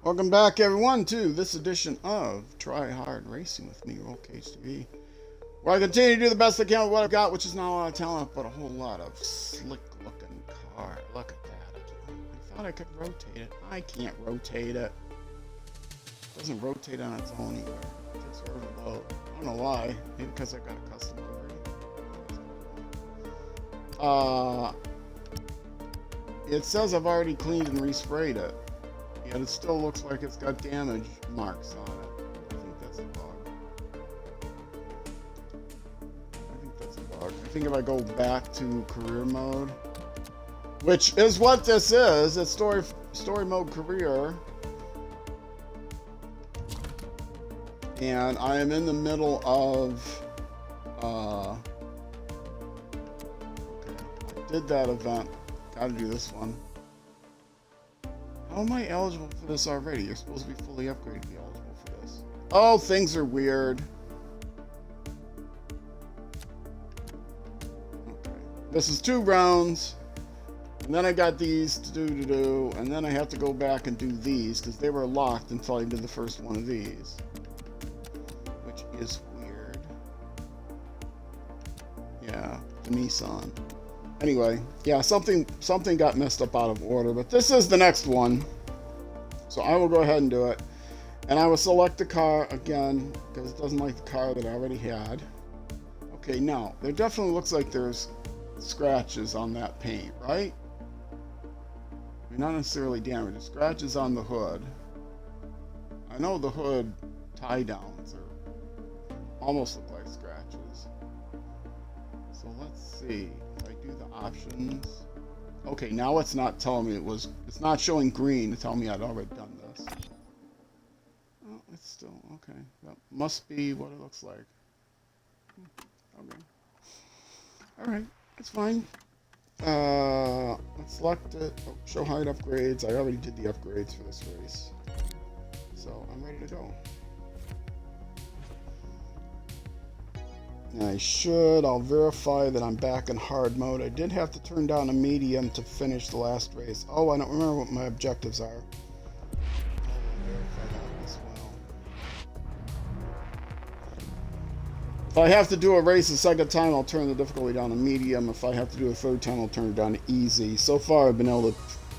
Welcome back, everyone, to this edition of Try Hard Racing with me, Roll Cage TV, where I continue to do the best I can with what I've got, which is not a lot of talent, but a whole lot of slick-looking car. Look at that. I thought I could rotate it. I can't rotate it. It doesn't rotate on its own either. It takes forever to load. I don't know why. Maybe because I've got a custom already. It says I've already cleaned and resprayed it. Yet it still looks like it's got damage marks on it. I think that's a bug. I think if I go back to career mode, which is what this is, it's story mode career. And I am in the middle of, okay, I did that event. Gotta do this one. How am I eligible for this already? You're supposed to be fully upgraded to be eligible for this. Oh, things are weird. Okay. This is 2 rounds. And then I got these to do. And then I have to go back and do these because they were locked until I did the first one of these. Which is weird. Yeah, the Nissan. Anyway, yeah, something got messed up out of order, but this is the next one. So I will go ahead and do it. And I will select the car again, because it doesn't like the car that I already had. Okay, now, there definitely looks like there's scratches on that paint, right? I mean, not necessarily damage, there's scratches on the hood. I know the hood tie-downs almost look like scratches. So let's see. The options. Okay, now it's not telling me it's not showing green to tell me I'd already done this. Oh, it's still okay. That must be what it looks like. Okay. Alright, it's fine. Let's select it. Oh, show hide upgrades. I already did the upgrades for this race. So I'm ready to go. I'll verify that I'm back in hard mode. I did have to turn down a medium to finish the last race. Oh, I don't remember what my objectives are. I'll verify that as well. If I have to do a race a second time, I'll turn the difficulty down to medium. If I have to do a third time, I'll turn it down to easy. So far, I've been able to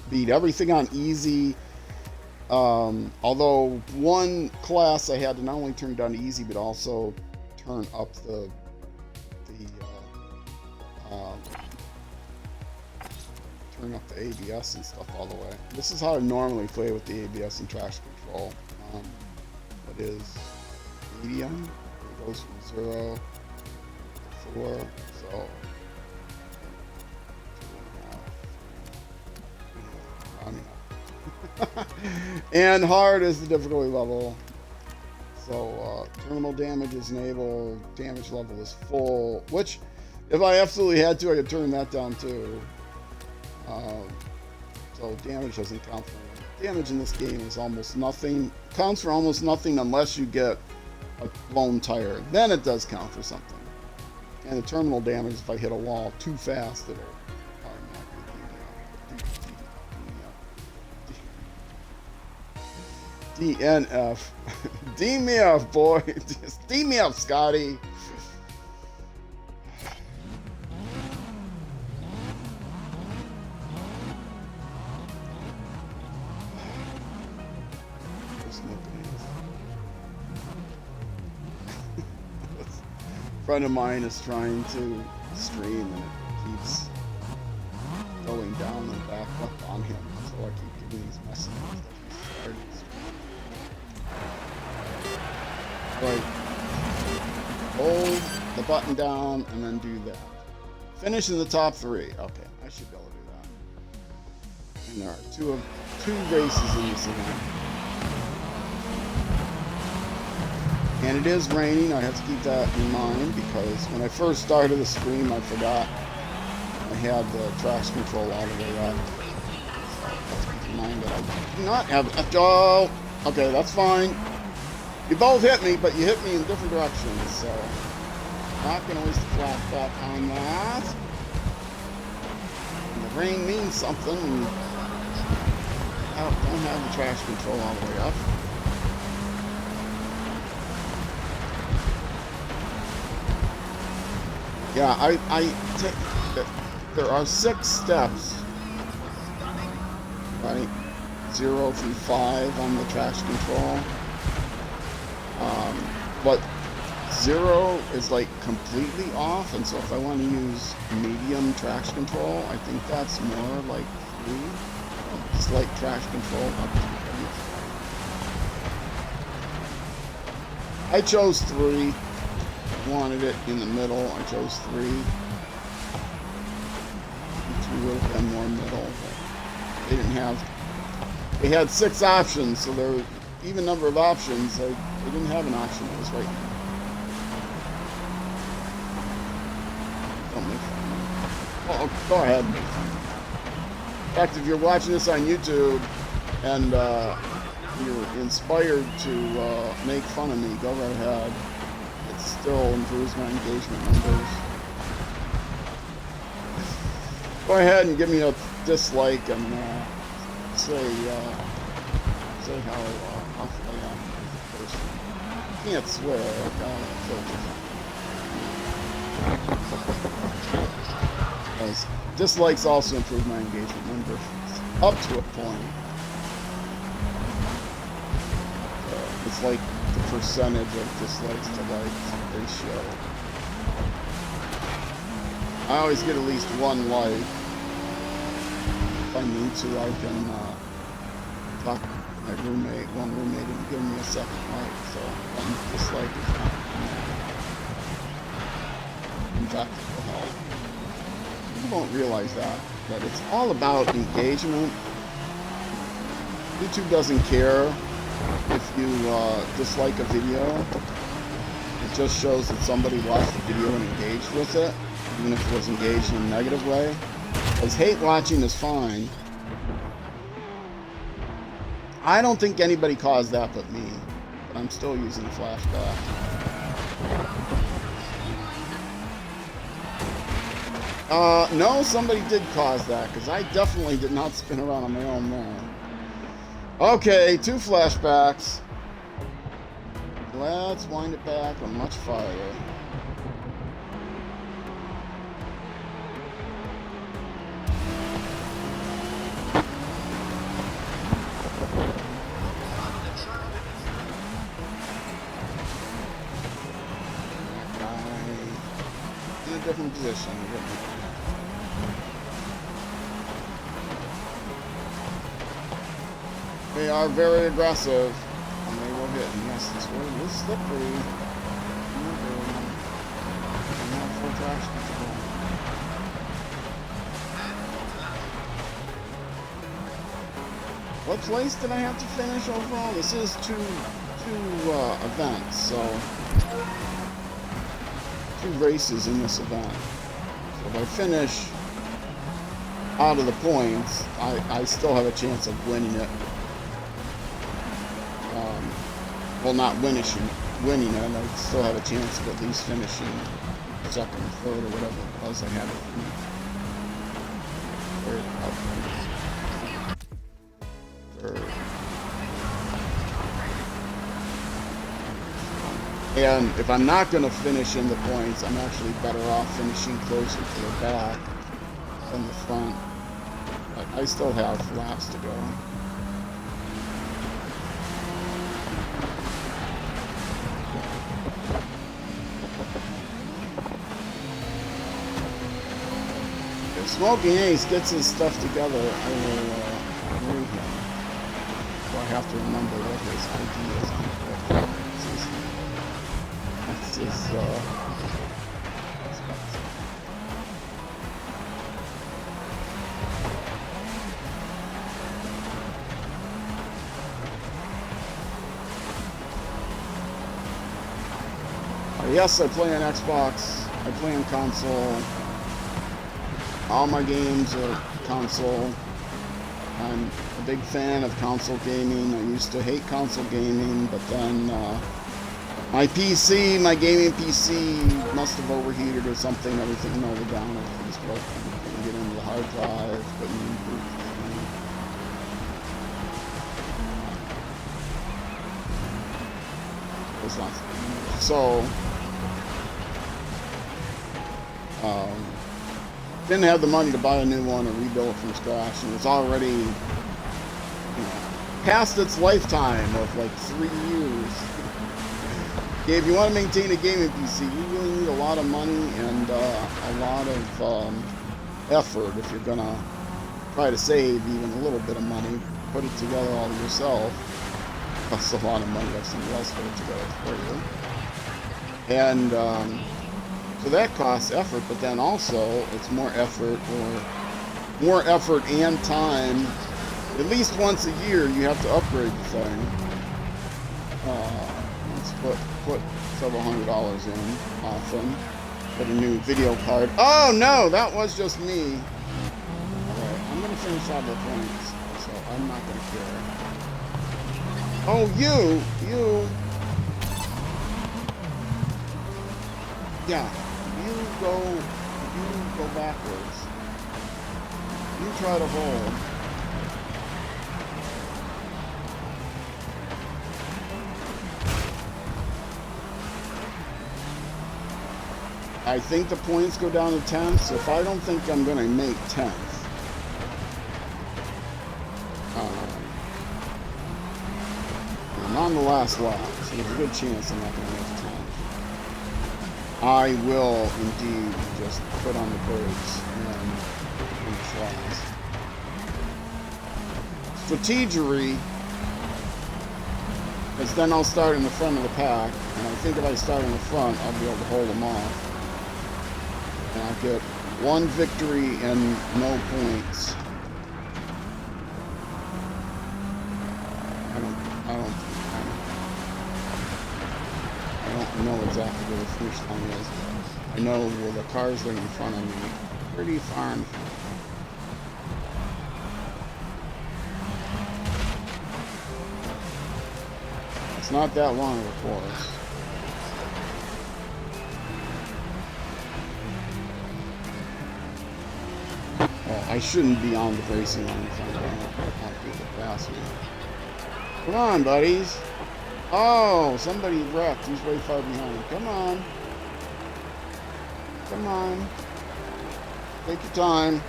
beat everything on easy. Although one class I had to not only turn down to easy, but also turn up the turn up the ABS and stuff all the way. This is how I normally play with the ABS and traction control. That is medium. It goes from 0 to 4. So and hard is the difficulty level. So terminal damage is enabled, damage level is full, which if I absolutely had to, I could turn that down too. So damage doesn't count for anything. Damage in this game is almost nothing, counts for almost nothing unless you get a blown tire. Then it does count for something. And the terminal damage, if I hit a wall too fast, it'll DNF. D me up, boy. Just D me up, Scotty. A friend of mine is trying to stream and it keeps going down and back up on him. So I keep giving these messages that he's starting. Right. Hold the button down and then do that. Finish in the top 3. Okay, I should be able to do that. And there are two races in this event. And it is raining. I have to keep that in mind because when I first started the stream, I forgot I had the traction control all the way up. So let's keep in mind that I do not have it. Oh, okay, that's fine. You both hit me, but you hit me in different directions, so not going to waste a flat back on that. And the rain means something. don't have the traction control all the way up. Yeah, there are 6 steps, right? 0 through 5 on the traction control. But 0 is like completely off, and so if I want to use medium traction control, I think that's more like 3. Slight traction control up to 3. I chose 3. Wanted it in the middle. I chose 3. 2 would have been more middle, but they didn't have. They had 6 options, so there were even number of options. They didn't have an option that was right. Don't make fun. Oh, go ahead. In fact, if you're watching this on YouTube and you're inspired to make fun of me, go right ahead. It still improves my engagement numbers. Go ahead and give me a dislike and say how awful I am as a person. Can't swear. Because dislikes also improve my engagement numbers up to a point. It's like the percentage of dislikes to likes ratio. I always get at least 1 like. If I need to, I can talk to my roommate, one roommate, and give me a second like. So 1 dislike is not in fact it will help. People don't realize that it's all about engagement. YouTube doesn't care if you dislike a video. It just shows that somebody watched the video and engaged with it, even if it was engaged in a negative way. Because hate watching is fine. I don't think anybody caused that but me. But I'm still using a flashback. No, somebody did cause that, because I definitely did not spin around on my own there. Okay, 2 flashbacks. Let's wind it back on much farther. In a different position. They are very aggressive, and they will hit. And yes, this road is slippery. Not full traction control. What place did I have to finish overall? This is two events, so 2 races in this event. So if I finish out of the points, I still have a chance of winning it. Well, not winning it, I still have a chance of at least finishing 2nd, 3rd, or whatever it was I had it. 3rd. And if I'm not going to finish in the points, I'm actually better off finishing closer to the back than the front. But I still have laps to go. Smoking Ace gets his stuff together, I will bring him. So I have to remember what his ID is on the That's his, yes, I play on Xbox, I play on console. All my games are console. I'm a big fan of console gaming. I used to hate console gaming, but then my gaming PC must have overheated or something. Everything melted down. Everything was broken. Couldn't get into the hard drive. Couldn't it's not. So, didn't have the money to buy a new one or rebuild it from scratch, and it's already, you know, past its lifetime of like 3 years. Okay, if you want to maintain a gaming PC, you really need a lot of money and a lot of effort if you're gonna try to save even a little bit of money, put it together all yourself. Costs a lot of money to have somebody else put it together for you. And so that costs effort, but then also it's more effort and time. At least once a year you have to upgrade the thing. Let's put several $100s in often. Put a new video card. Oh no, that was just me. Alright, I'm gonna finish all the points, so I'm not gonna care. Oh, you. Yeah, you go backwards. You try to hold. I think the points go down to 10th, so if I don't think I'm going to make 10th, I'm on the last lap, so there's a good chance I'm not going to make 10th. I will indeed just put on the brakes and finish last. Strategery, because then I'll start in the front of the pack, and I think if I start in the front, I'll be able to hold them off. And I'll get 1 victory and no points. I don't know exactly where the finish line is. I know where the cars that are in front of me, pretty far in front. It's not that long of a course. Well, I shouldn't be on the racing line if I'm going to people pass me. Come on, buddies. Oh, somebody wrecked. He's way far behind. Come on. Come on. Take your time.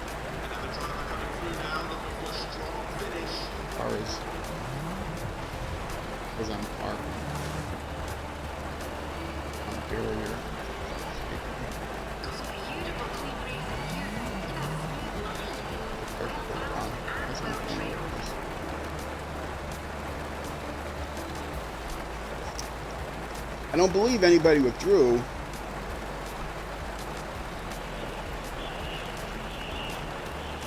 Cars. Because I'm parking. On a barrier. I don't believe anybody withdrew.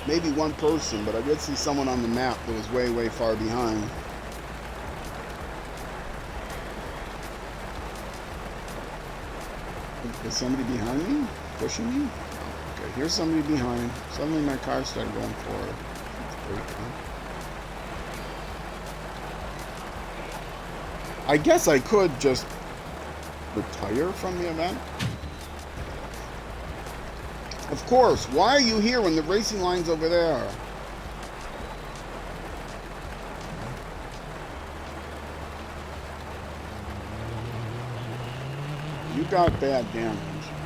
Maybe one person, but I did see someone on the map that was way, way far behind. Is somebody behind me? Pushing me? Oh, okay, here's somebody behind. Suddenly my car started going forward. I guess I could just retire from the event. Of course, why are you here when the racing line's over there? You got bad damage.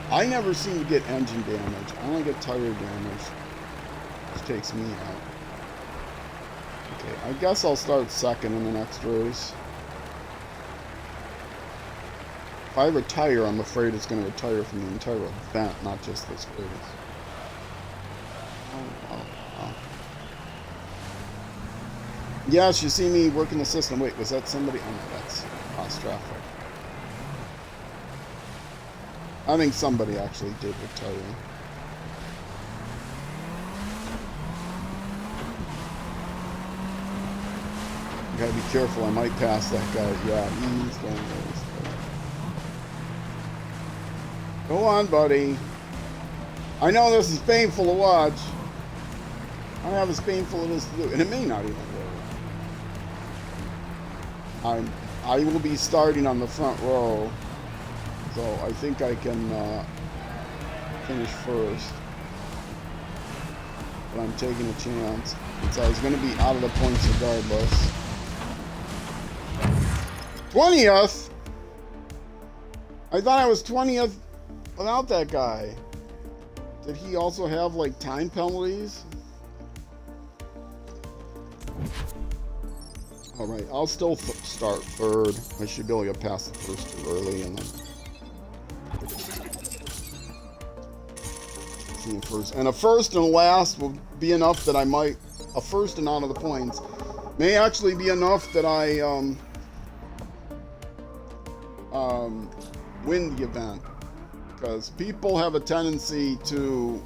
I never seem to get engine damage. I only get tire damage, which takes me out. Okay, I guess I'll start second in the next race. If I retire, I'm afraid it's going to retire from the entire event, not just this race. Oh. Yes, you see me working the system. Wait, was that somebody? Oh, no, that's past traffic. I think somebody actually did retire. You gotta be careful, I might pass that guy. Yeah, he's going really slow. Go on, buddy. I know this is painful to watch. I have as painful as it is to do, and it may not even go. I will be starting on the front row, so I think I can finish first. But I'm taking a chance, since I was going to be out of the points regardless. 20th? I thought I was 20th without that guy. Did he also have like time penalties? All right, I'll still start third. I should be able to get past the first too early, and then see first. And a first and a last will be enough that I might. A first and out of the points may actually be enough that I win the event, because people have a tendency to,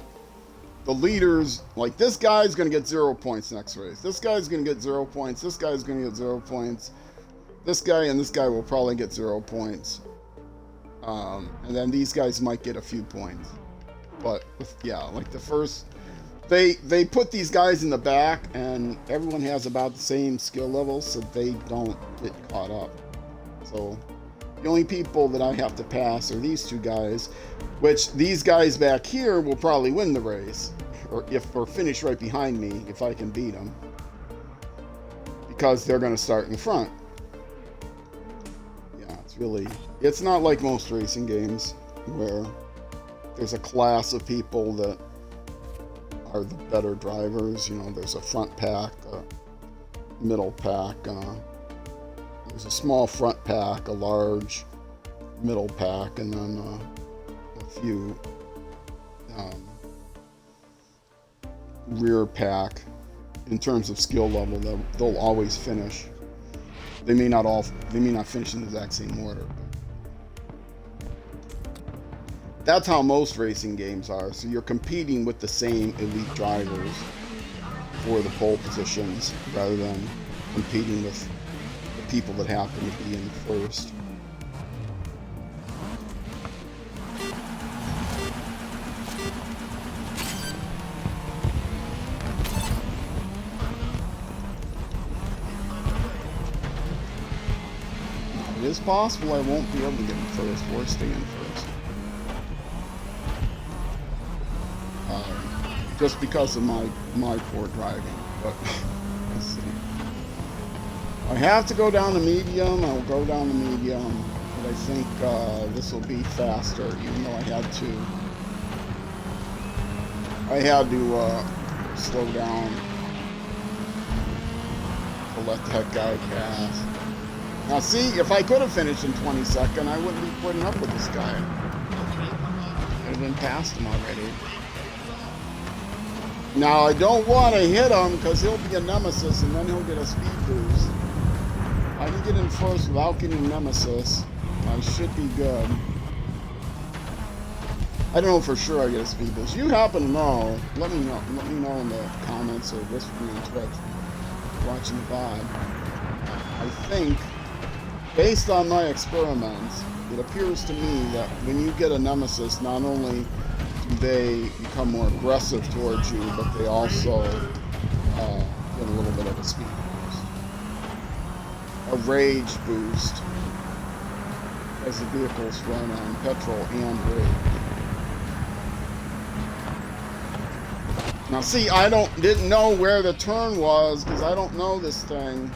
the leaders, like this guy's going to get 0 points next race. This guy's going to get 0 points. This guy's going to get 0 points. This guy and this guy will probably get 0 points. And then these guys might get a few points. But yeah, like the first, they put these guys in the back, and everyone has about the same skill level, so they don't get caught up. So the only people that I have to pass are these two guys, which these guys back here will probably win the race, or finish right behind me if I can beat them, because they're going to start in front. Yeah, it's not like most racing games where there's a class of people that are the better drivers. You know, there's a front pack, a middle pack, there's a small front pack, a large middle pack, and then a few rear pack. In terms of skill level, they'll always finish. They may not finish in the exact same order. That's how most racing games are. So you're competing with the same elite drivers for the pole positions, rather than competing with the people that happen to be in first. It is possible I won't be able to get in first or stay in first. Just because of my poor driving, but let's see. I have to go down to medium. I'll go down to medium, but I think this will be faster, even though I had to slow down to let that guy pass. Now see, if I could have finished in 22nd, I wouldn't be putting up with this guy. I'd have been past him already. Now, I don't want to hit him because he'll be a nemesis and then he'll get a speed boost. I can get in first without getting nemesis. I should be good. I don't know for sure I get a speed boost. You happen to know, let me know. Let me know in the comments or whisper me on Twitch watching the VOD. I think, based on my experiments, it appears to me that when you get a nemesis, not only they become more aggressive towards you, but they also get a little bit of a speed boost. A rage boost, as the vehicles run on petrol and rage. Now see, I didn't know where the turn was, because I don't know this thing.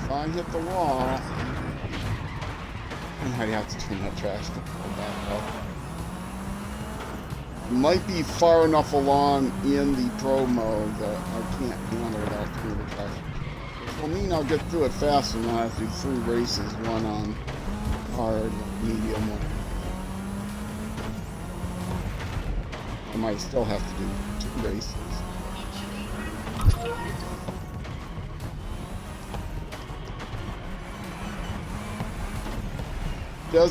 If I hit the wall, I might have to turn that trash to pull back up. Might be far enough along in the pro mode that I can't handle without turning the trash. Which will mean I'll get through it faster than I have to do 3 races, one on hard, medium, one. I might still have to do 2 races.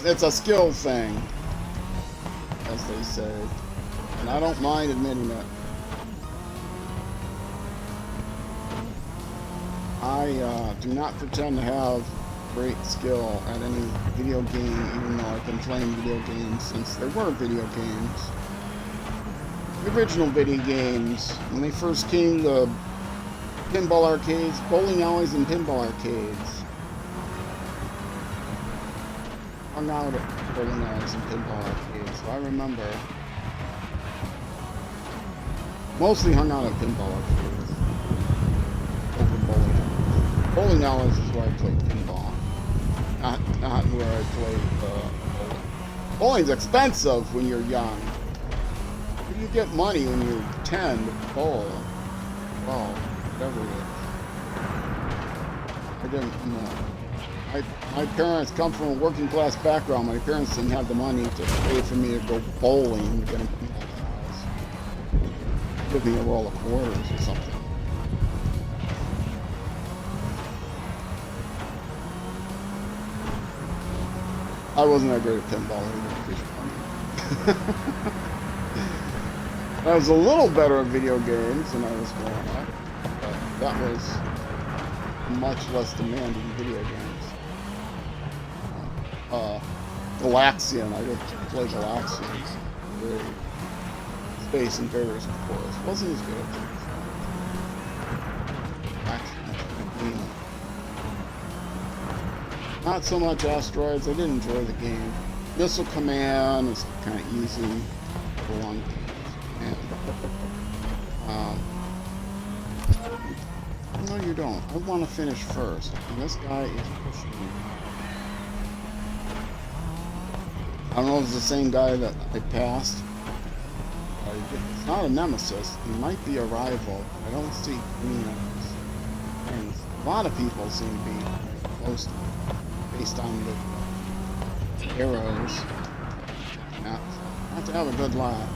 It's a skill thing, as they say, and I don't mind admitting it. I do not pretend to have great skill at any video game, even though I've been playing video games since there were video games. The original video games, when they first came to pinball arcades, bowling alleys and pinball arcades. Hung out at bowling alleys and pinball arcades, so I remember. Mostly hung out at pinball arcades over bowling alleys. Bowling alleys is where I played pinball, not where I played bowling. Bowling's expensive when you're young. Where do you get money when you're 10 to bowl? Well, whatever it is. I didn't know. My parents come from a working class background. My parents didn't have the money to pay for me to go bowling to get a pinball house. Give me a roll of quarters or something. I wasn't that great at pinball either. I was a little better at video games when I was growing up, but that was much less demanding video games. Galaxian, I did play Galaxian. Space Invaders, of course. Wasn't as good. Actually, not so much Asteroids. I did enjoy the game. Missile Command is kind of easy for one. No, you don't. I want to finish first. And this guy is pushing me. I don't know if it's the same guy that I passed. It's not a nemesis. He might be a rival. I don't see any enemies. And a lot of people seem to be close to me based on the arrows. Not to have a good lap.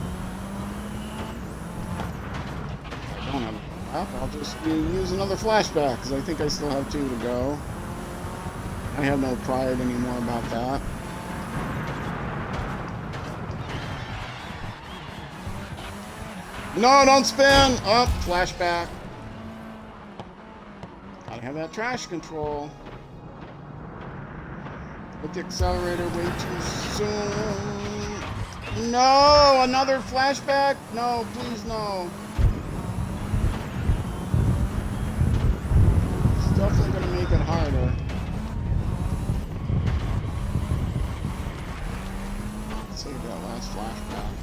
If I don't have a good lap, I'll just use another flashback because I think I still have 2 to go. I have no pride anymore about that. No, don't spin! Up, flashback. Gotta have that trash control. Hit the accelerator way too soon. No! Another flashback? No, please no. It's definitely gonna make it harder. Let's save that last flashback.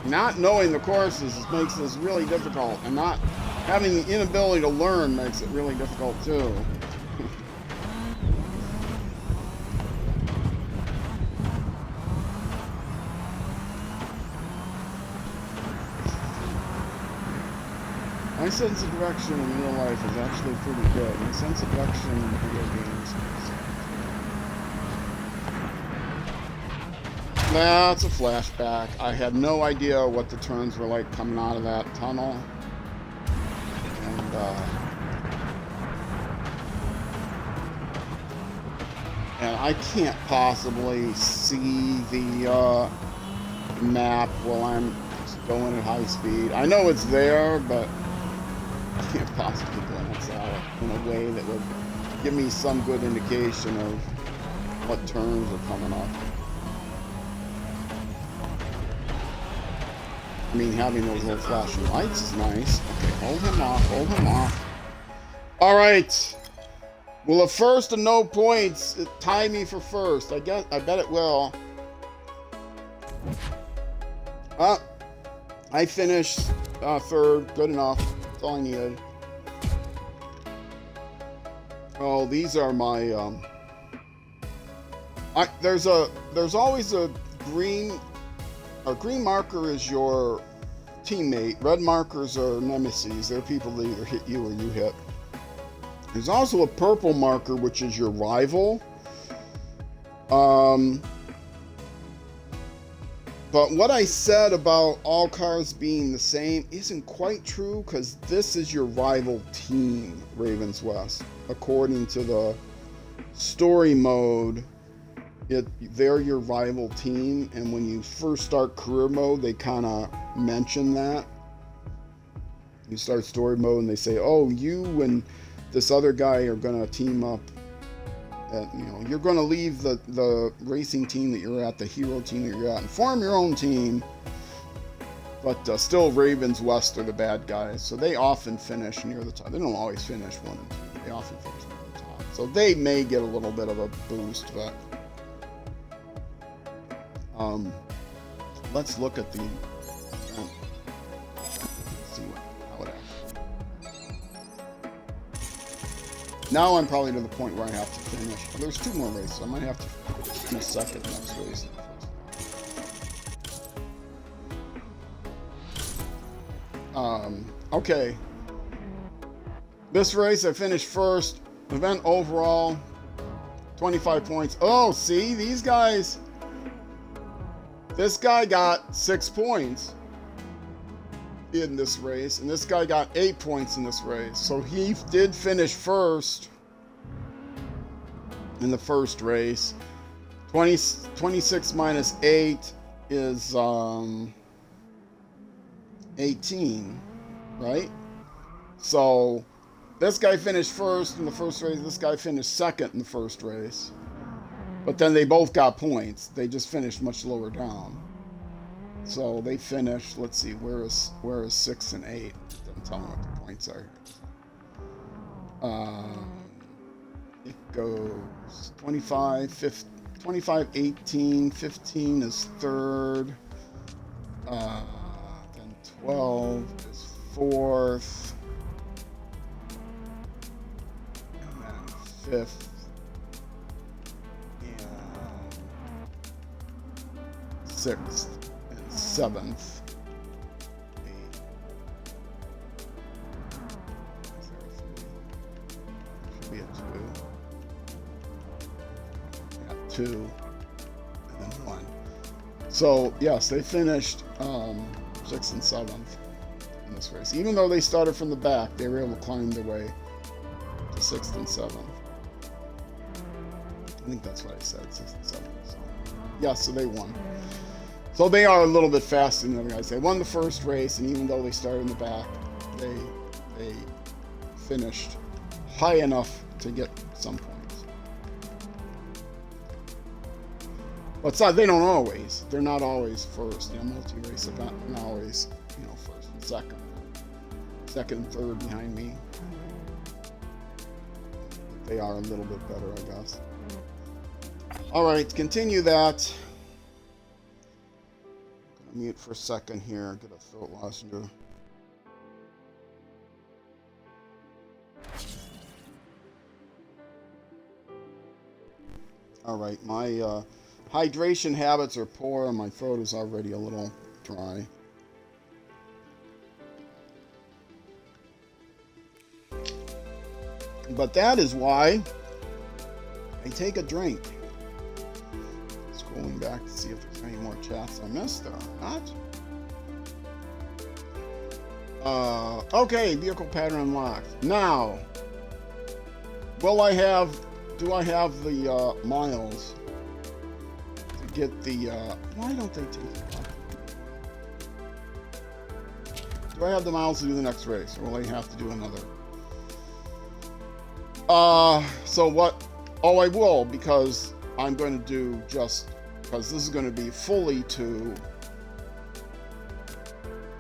Not knowing the courses makes this really difficult, and not having the inability to learn makes it really difficult too. My sense of direction in real life is actually pretty good. My sense of direction in video games is... That's a flashback. I had no idea what the turns were like coming out of that tunnel. And I can't possibly see the map while I'm going at high speed. I know it's there, but I can't possibly glance at it in a way that would give me some good indication of what turns are coming up. I mean, having those little flashing lights is nice. Okay, hold him off, hold him off. All right. Will a first and no points tie me for first? I bet it will. I finished third. Good enough. That's all I needed. Oh, these are my. There's always a green. A green marker is your teammate. Red markers are nemesis. They're people that either hit you or you hit. There's also a purple marker, which is your rival. But what I said about all cars being the same isn't quite true, because this is your rival team, Ravens West. According to the story mode, they're your rival team, and when you first start career mode, they kind of mention that. You start story mode, and they say, "Oh, you and this other guy are gonna team up. You're gonna leave the racing team that you're at, the hero team that you're at, and form your own team." But still, Ravens West are the bad guys, so they often finish near the top. They don't always finish 1 and 2. They often finish near the top, so they may get a little bit of a boost, but. let's look at the see how it acts. Now I'm probably to the point where I have to finish. There's 2 more races. I might have to finish second next race. Okay. This race I finished first. Event overall, 25 points. Oh, see, these guys. This guy got 6 points in this race, and this guy got 8 points in this race. So he did finish first in the first race. 26 minus 8 is 18, right? So this guy finished first in the first race. This guy finished second in the first race. But then they both got points. They just finished much lower down. So they finished, let's see, where is 6 and 8? Doesn't tell me what the points are. It goes 25, 18, 15 is third. Then 12 is fourth. And then fifth. And sixth. And seventh. Should be a 2. 2 and then 1. So yes, they finished 6th and 7th in this race. Even though they started from the back, they were able to climb their way to 6th and 7th. I think that's what I said, 6th and 7th. So yeah, so they won. So they are a little bit faster than the other guys. They won the first race, and even though they started in the back, they finished high enough to get some points. But they don't always. They're not always first. Multi-race event, they're not always, first and second. Second and third behind me. They are a little bit better, I guess. All right, continue that. I'm gonna mute for a second here. Get a throat lounger. All right, my hydration habits are poor and my throat is already a little dry. But that is why I take a drink. Scrolling back to see if there's any more chats I missed. There are not. Okay, vehicle pattern unlocked. Now, do I have the miles? Get the why don't they take it off? Do I have the miles to do the next race, or will I have to do another? So what? Oh, I will, because I'm going to do because this is going to be fully to.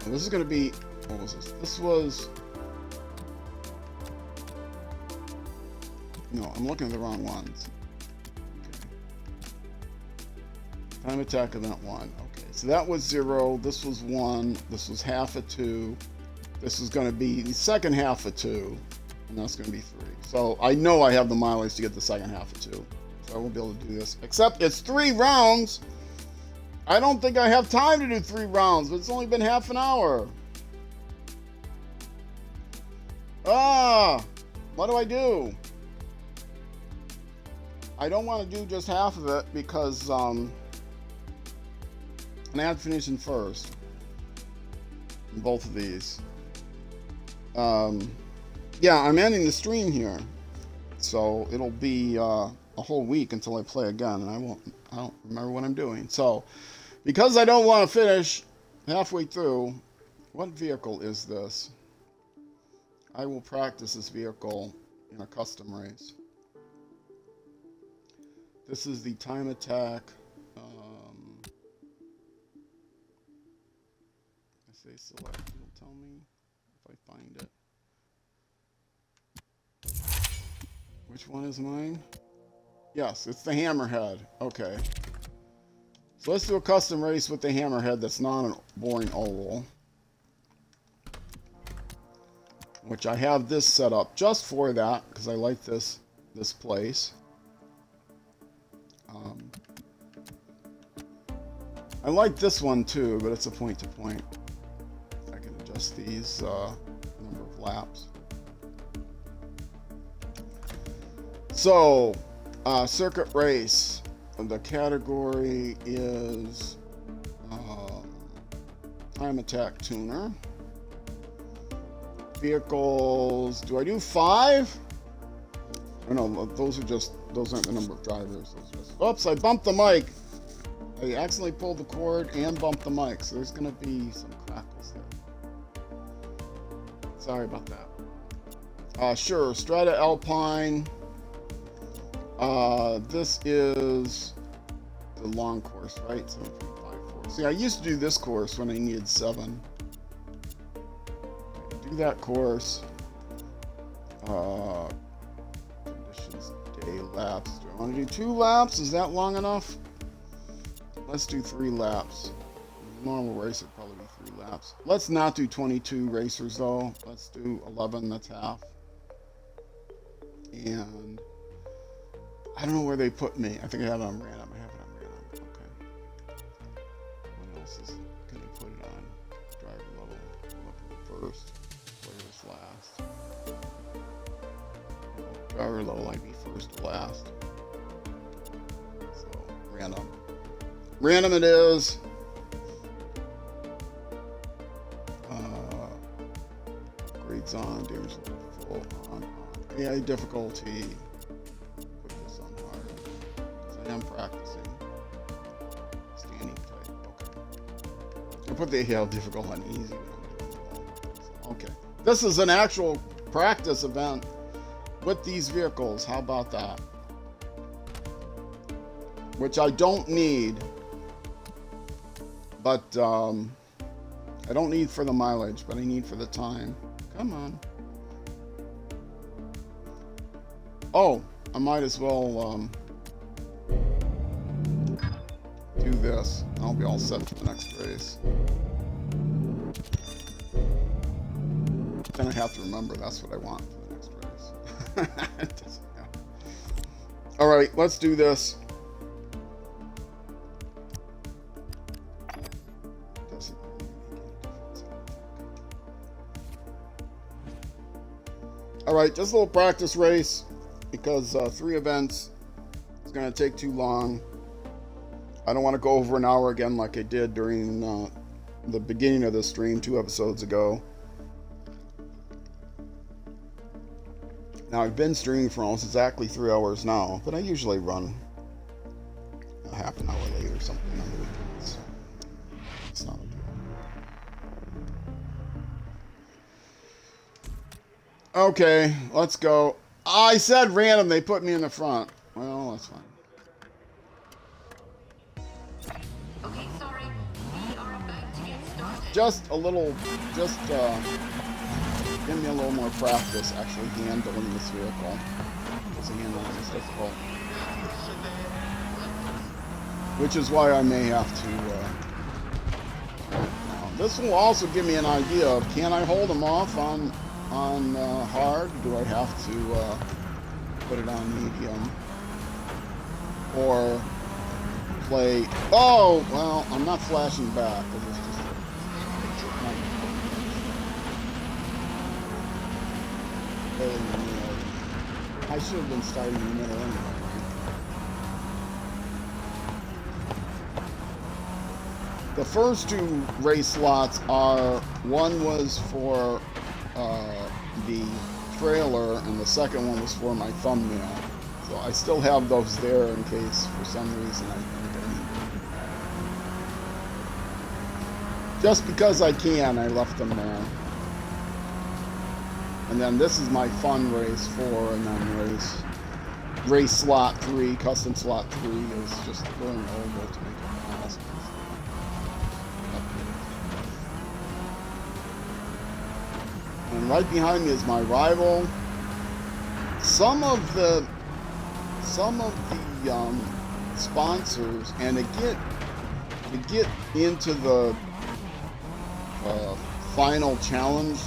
This is going to be, what was this? This was, no, I'm looking at the wrong ones. Time attack event 1. Okay, so that was 0. This was 1. This was half of 2. This is going to be the second half of 2. And that's going to be 3. So I know I have the mileage to get the second half of 2. So I won't be able to do this. Except it's 3 rounds. I don't think I have time to do 3 rounds, but it's only been half an hour. What do I do? I don't want to do just half of it because, and I have to finish in first in both of these. Yeah, I'm ending the stream here, so it'll be a whole week until I play again, and I don't remember what I'm doing. So, because I don't want to finish halfway through, what vehicle is this? I will practice this vehicle in a custom race. This is the time attack. Say select, it'll tell me if I find it. Which one is mine? Yes, it's the hammerhead. Okay. So let's do a custom race with the hammerhead that's not a boring oval. Which I have this set up just for that, because I like this place. I like this one too, but it's a point-to-point. I can adjust these number of laps. So, circuit race. The category is time attack tuner. Vehicles. Do I do 5? Oh no, those aren't the number of drivers. Those are just, oops, I bumped the mic. I accidentally pulled the cord and bumped the mic, so there's going to be some crackles there. Sorry about that. Sure, Strata Alpine. This is the long course, right? 7.54. See, I used to do this course when I needed 7. Do that course. Conditions, day laps. Do I want to do 2 laps? Is that long enough? Let's do 3 laps. Normal race would probably be 3 laps. Let's not do 22 racers though. Let's do 11. That's half. And I don't know where they put me. I think I have it on random. I have it on random. Okay. What else is can they put it on? Driver level. First. Players last. Driver level, I'd be first to last. So random. Random it is. Grades on, damage level full, on. AI difficulty. Put this on hard. Because I am practicing. Standing type. Okay. I put the AI difficult on easy when I'm doing it all. Okay. This is an actual practice event with these vehicles. How about that? Which I don't need. But I don't need for the mileage, but I need for the time. Come on. Oh, I might as well do this. I'll be all set for the next race. Then I have to remember that's what I want for the next race. All right, let's do this. All right, just a little practice race because 3 events is going to take too long. I don't want to go over an hour again like I did during the beginning of the stream 2 episodes ago. Now, I've been streaming for almost exactly 3 hours now, but I usually run a half an hour late or something on the weekends. It's not a deal. Okay, let's go. I said random, they put me in the front. Well, that's fine. Okay, sorry. We are about to get started. Just a little, give me a little more practice actually handling this vehicle. Because handling is difficult. Which is why I may have to, this will also give me an idea of, can I hold them off on hard? Do I have to put it on medium? Or play... Oh, well, I'm not flashing back. It's just I should have been starting in the middle anyway. The first 2 race slots are, one was for the trailer and the second one was for my thumbnail. So I still have those there in case for some reason I think I need. Just because I can, I left them there. And then this is my fun race 4, and then race slot 3, custom slot 3 is just going over to make it awesome. And right behind me is my rival. Some of the sponsors, and to get into the final challenge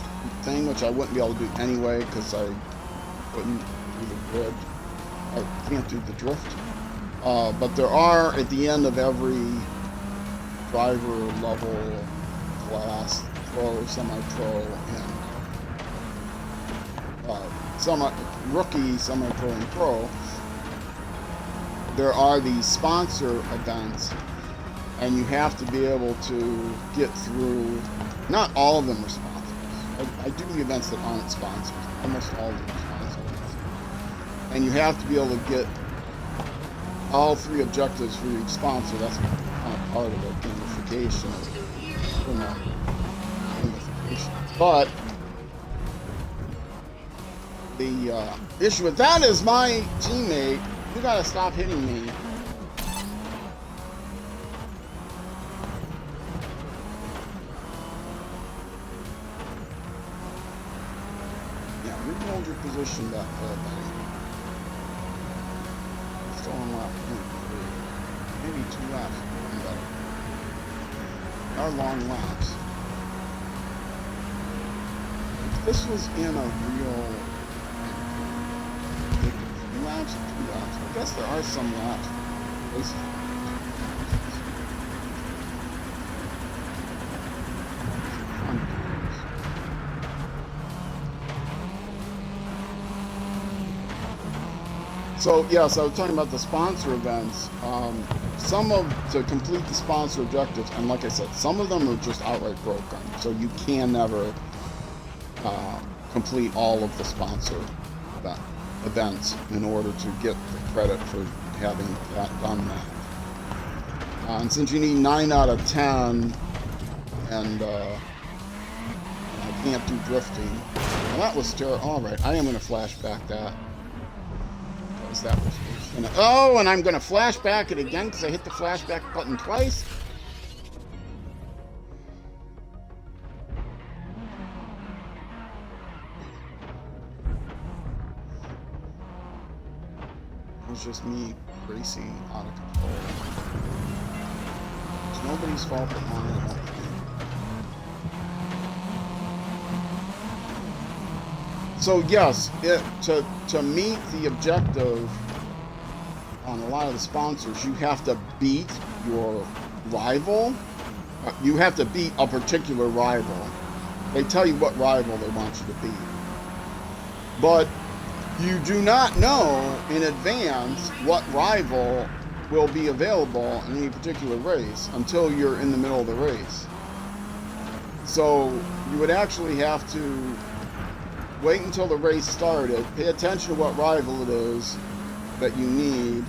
thing, which I wouldn't be able to do anyway because I couldn't do the grid. I can't do the drift. But there are, at the end of every driver level class, pro, semi-pro, and rookie, semi-pro, and pro, there are these sponsor events, and you have to be able to get through. Not all of them are sponsors. I do the events that aren't sponsors. Almost all of them are sponsors. And you have to be able to get all 3 objectives for each sponsor. That's kind of part of the gamification. But the issue with that is my teammate. You gotta stop hitting me. Yeah, rebuild your position back there, buddy. Still on lap 3. Maybe 2 laps. Our long laps. If this was in a real laps or 2 laps, I guess there are some laps. So yes, I was talking about the sponsor events. To complete the sponsor objectives, and like I said, some of them are just outright broken, so you can never complete all of the sponsor events in order to get the credit for having done that. And since you need 9 out of 10, and I can't do drifting, well, that was terrible. All right, I am going to flashback that. That was and I'm going to flashback it again because I hit the flashback button twice. It was just me racing out of control. It's nobody's fault but mine. So yes, to meet the objective on a lot of the sponsors, you have to beat your rival. You have to beat a particular rival. They tell you what rival they want you to beat. But you do not know in advance what rival will be available in any particular race until you're in the middle of the race. So you would actually have to wait until the race started, pay attention to what rival it is that you need,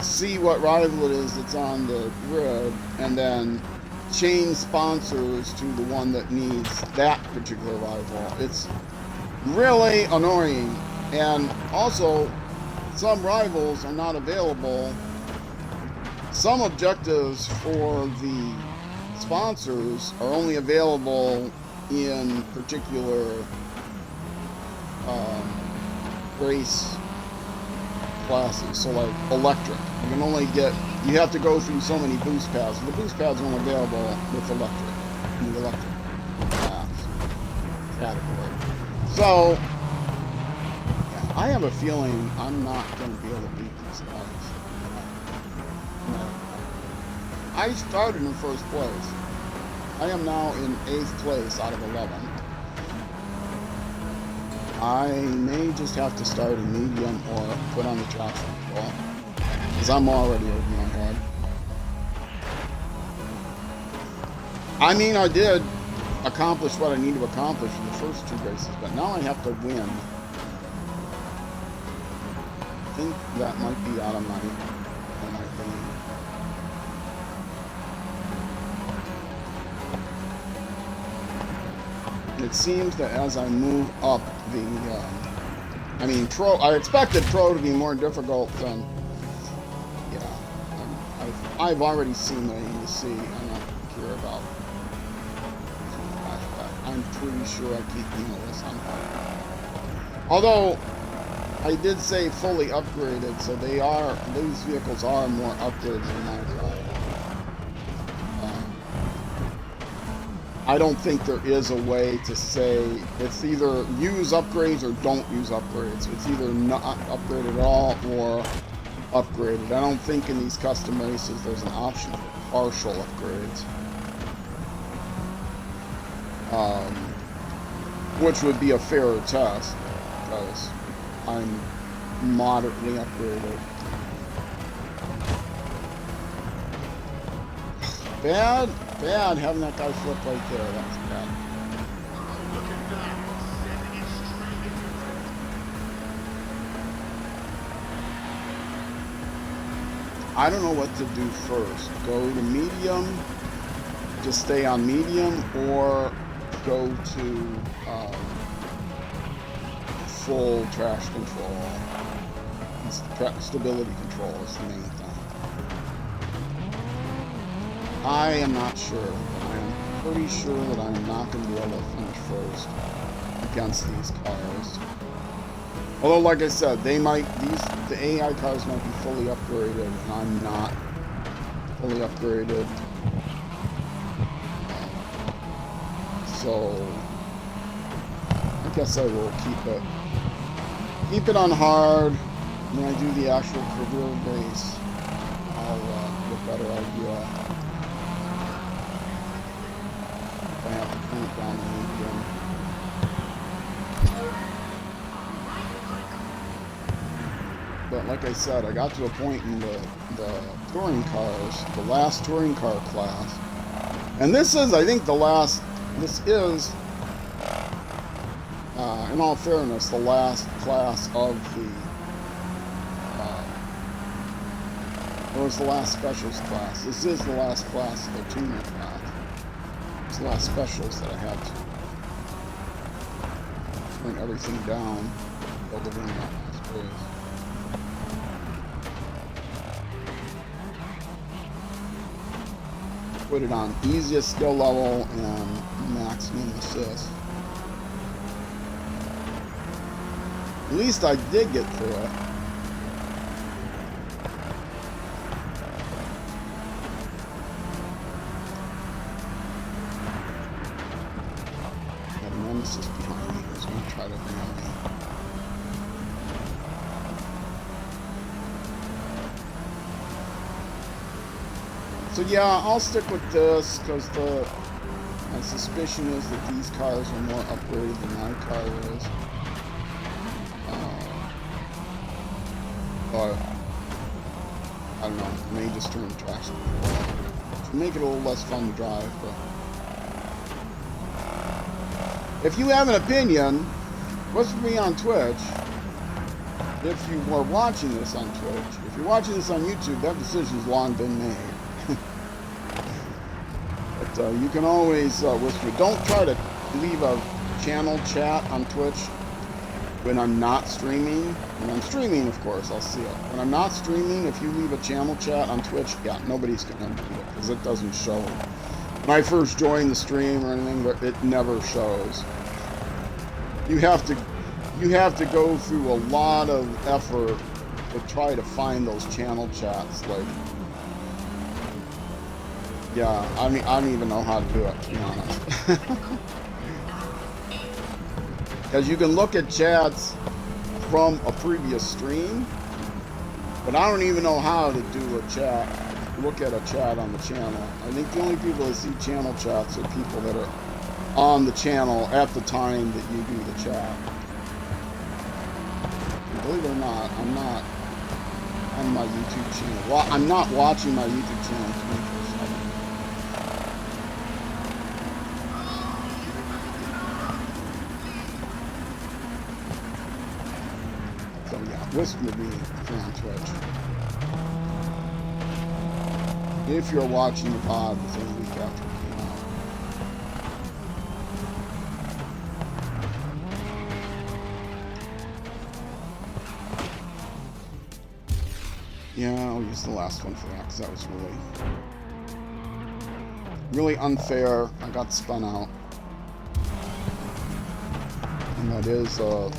see what rival it is that's on the grid, and then change sponsors to the one that needs that particular rival. It's really annoying. And also, some rivals are not available. Some objectives for the sponsors are only available in particular race classes. So like electric, you can only get, you have to go through so many boost pads. The boost pads are only available with electric, in the electric class category. So yeah, I have a feeling I'm not going to be able to beat these guys. I started in first place. I am now in 8th place out of 11. I may just have to start in medium or put on the traction control, because I'm already over my head. I mean, I did accomplish what I need to accomplish in the first 2 races, but now I have to win. I think that might be out of my thing. It seems that as I move up the, Pro, I expected Pro to be more difficult than, yeah, I've already seen what I need to see. I don't care about flashback. I'm pretty sure I keep this on. Although, I did say fully upgraded, so these vehicles are more upgraded than my car. I don't think there is a way to say it's either use upgrades or don't use upgrades. It's either not upgraded at all or upgraded. I don't think in these custom races there's an option for partial upgrades. Which would be a fairer test because I'm moderately upgraded. Bad having that guy flip right there. That's bad. I don't know what to do first. Go to medium, just stay on medium, or go to full trash control. Stability control is the main thing. I am not sure. I am pretty sure that I'm not going to be able to finish first against these cars. Although, like I said, the AI cars might be fully upgraded, and I'm not fully upgraded. So I guess I will keep it on hard. When I do the actual career race, I'll get a better idea. I have to turn it down to medium. But like I said, I got to a point in the touring cars, the last touring car class, and this is, I think, in all fairness, the last class of the, it was the last specials class. This is the last class of the tuner class. It's the last specials that I had to turn everything down, build it in that last race. Put it on easiest skill level and maximum assist. At least I did get through it. Got a nemesis behind me who's going to try to nail me. So yeah, I'll stick with this because my suspicion is that these cars are more upgraded than my car is. But I don't know, I may just turn traction to make it a little less fun to drive. But if you have an opinion, what's for me on Twitch? If you are watching this on Twitch, if you're watching this on YouTube, that decision's long been made. But you can always whisper. Don't try to leave a channel chat on Twitch when I'm not streaming. When I'm streaming, of course, I'll see it. When I'm not streaming, if you leave a channel chat on Twitch, yeah, nobody's going to do it because it doesn't show. When I first joined the stream or anything, it never shows. You have to go through a lot of effort to try to find those channel chats. Like, yeah, I mean, I don't even know how to do it, to be honest. Because you can look at chats from a previous stream, but I don't even know how to do a chat, look at a chat on the channel. I think the only people that see channel chats are people that are on the channel at the time that you do the chat. And believe it or not, I'm not on my YouTube channel. Well, I'm not watching my YouTube channel 24/7. Whisper me if you're on Twitch. If you're watching the pod within a week after it came out. Yeah, I'll use the last one for that because that was really unfair. I got spun out. And that is a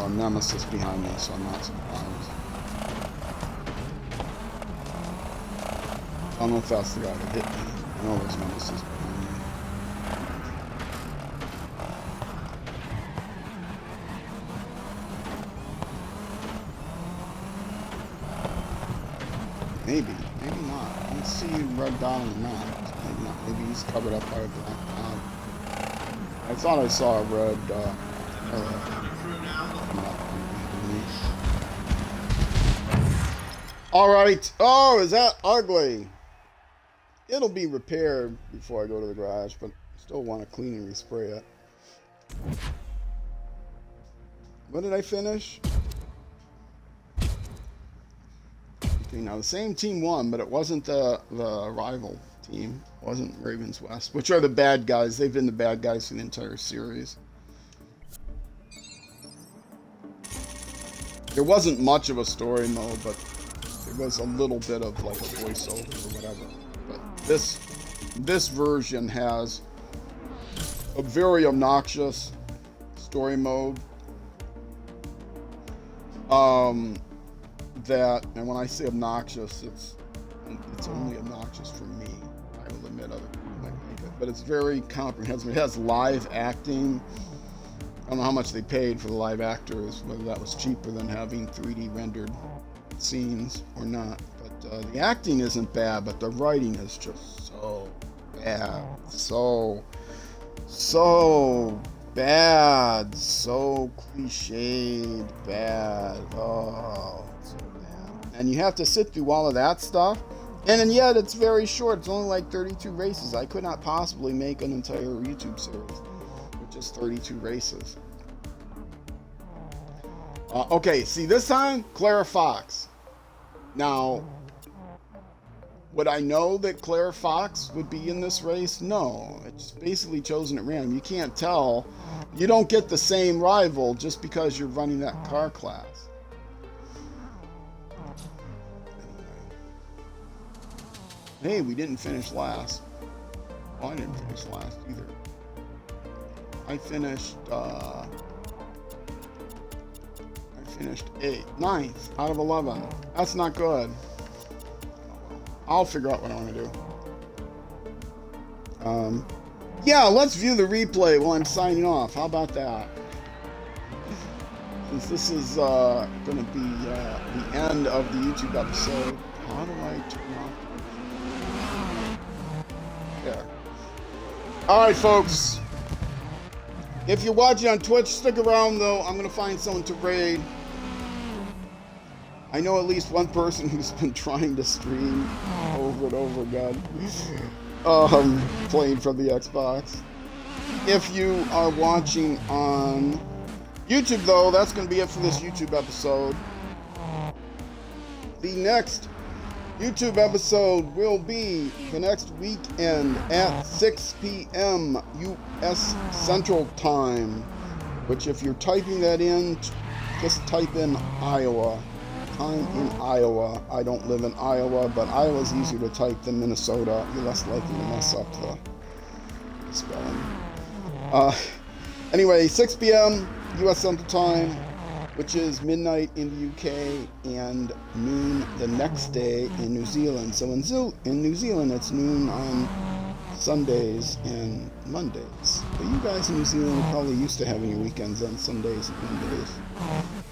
nemesis behind me, so I'm not surprised. I don't know if that's the guy that hit me. I know there's nemesis behind me. Maybe not. I don't see red dot on the map. Maybe not. Maybe he's covered up by a black cloud. I thought I saw a red arrow coming up behind me. All right. Oh, is that ugly? It'll be repaired before I go to the garage, but I still want to clean and respray it. What did I finish? Okay, now the same team won, but it wasn't the rival team. It wasn't Ravens West, which are the bad guys. They've been the bad guys for the entire series. There wasn't much of a story mode, but there was a little bit of like a voiceover or whatever. But this version has a very obnoxious story mode. And when I say obnoxious, it's only obnoxious for me. I will admit other people might like it, but it's very comprehensive. It has live acting. I don't know how much they paid for the live actors, whether that was cheaper than having 3D rendered scenes or not. But the acting isn't bad, but the writing is just so bad. So bad. So cliched bad. Oh, so bad. And you have to sit through all of that stuff. And yet it's very short. It's only like 32 races. I could not possibly make an entire YouTube series with just 32 races. Okay, see this time, Clara Fox. Now, would I know that Clara Fox would be in this race? No, it's basically chosen at random. You can't tell. You don't get the same rival just because you're running that car class. Hey, we didn't finish last. Oh, I didn't finish last either. I finished 9th out of 11. That's not good. I'll figure out what I want to do. Yeah, let's view the replay while I'm signing off. How about that? Since this is going to be the end of the YouTube episode, how do I turn off? There. All right, folks. If you're watching on Twitch, stick around, though. I'm going to find someone to raid. I know at least one person who's been trying to stream over and over again, playing from the Xbox. If you are watching on YouTube, though, that's going to be it for this YouTube episode. The next YouTube episode will be the next weekend at 6 p.m. U.S. Central Time, which if you're typing that in, just type in Iowa. I'm in Iowa. I don't live in Iowa, but Iowa's easier to type than Minnesota. You're less likely to mess up the spelling. Anyway, 6 p.m. U.S. Central Time, which is midnight in the UK and noon the next day in New Zealand. So in New Zealand, it's noon on Sundays and Mondays. But you guys in New Zealand are probably used to having your weekends on Sundays and Mondays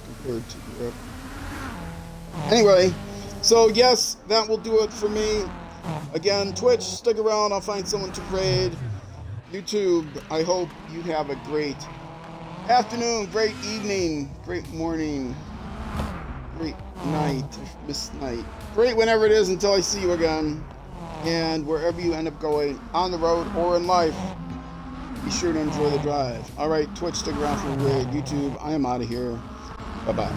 compared to Europe. Anyway, so yes, that will do it for me. Again, Twitch, stick around. I'll find someone to raid. YouTube, I hope you have a great afternoon, great evening, great morning, great night, miss night. Great whenever it is until I see you again. And wherever you end up going, on the road or in life, be sure to enjoy the drive. All right, Twitch, stick around for a raid. YouTube, I am out of here. Bye-bye.